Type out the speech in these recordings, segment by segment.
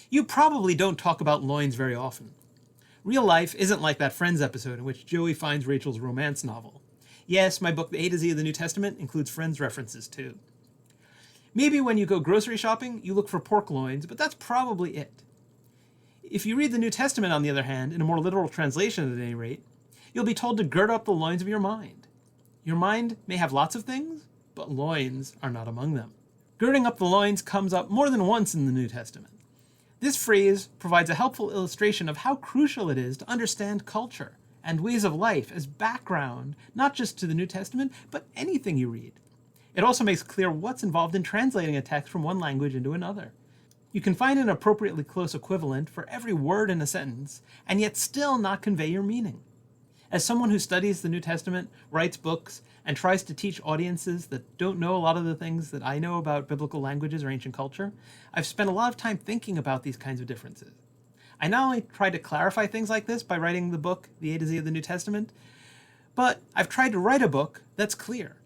You probably don't talk about loins very often. Real life isn't like that Friends episode in which Joey finds Rachel's romance novel. Yes, my book The A to Z of the New Testament includes Friends references too. Maybe when you go grocery shopping, you look for pork loins, but that's probably it. If you read the New Testament, on the other hand, in a more literal translation at any rate, you'll be told to gird up the loins of your mind. Your mind may have lots of things, but loins are not among them. Girding up the loins comes up more than once in the New Testament. This phrase provides a helpful illustration of how crucial it is to understand culture and ways of life as background, not just to the New Testament, but anything you read. It also makes clear what's involved in translating a text from one language into another. You can find an appropriately close equivalent for every word in a sentence, and yet still not convey your meaning. As someone who studies the New Testament, writes books, and tries to teach audiences that don't know a lot of the things that I know about biblical languages or ancient culture, I've spent a lot of time thinking about these kinds of differences. I not only tried to clarify things like this by writing the book, The A to Z of the New Testament, but I've tried to write a book that's clear.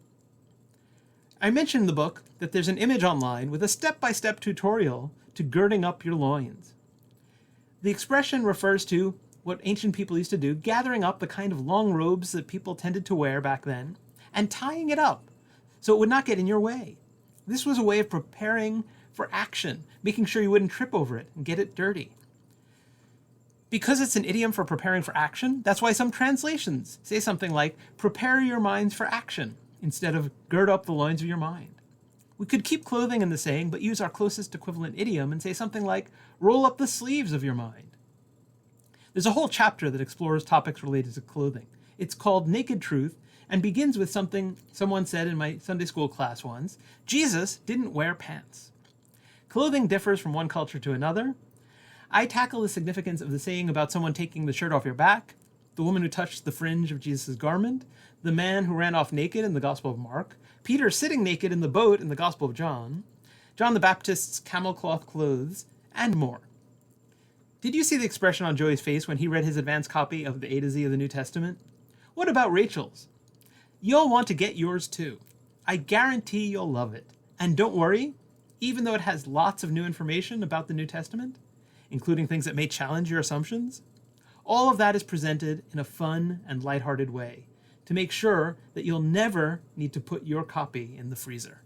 I mentioned in the book that there's an image online with a step-by-step tutorial to girding up your loins. The expression refers to what ancient people used to do, gathering up the kind of long robes that people tended to wear back then, and tying it up so it would not get in your way. This was a way of preparing for action, making sure you wouldn't trip over it and get it dirty. Because it's an idiom for preparing for action, that's why some translations say something like, prepare your minds for action, instead of gird up the loins of your mind. We could keep clothing in the saying, but use our closest equivalent idiom and say something like, roll up the sleeves of your mind. There's a whole chapter that explores topics related to clothing. It's called Naked Truth and begins with something someone said in my Sunday school class once: Jesus didn't wear pants. Clothing differs from one culture to another. I tackle the significance of the saying about someone taking the shirt off your back, the woman who touched the fringe of Jesus' garment, the man who ran off naked in the Gospel of Mark, Peter sitting naked in the boat in the Gospel of John, John the Baptist's camel cloth clothes, and more. Did you see the expression on Joey's face when he read his advanced copy of the A to Z of the New Testament? What about Rachel's? You'll want to get yours too. I guarantee you'll love it. And don't worry, even though it has lots of new information about the New Testament, including things that may challenge your assumptions, all of that is presented in a fun and lighthearted way to make sure that you'll never need to put your copy in the freezer.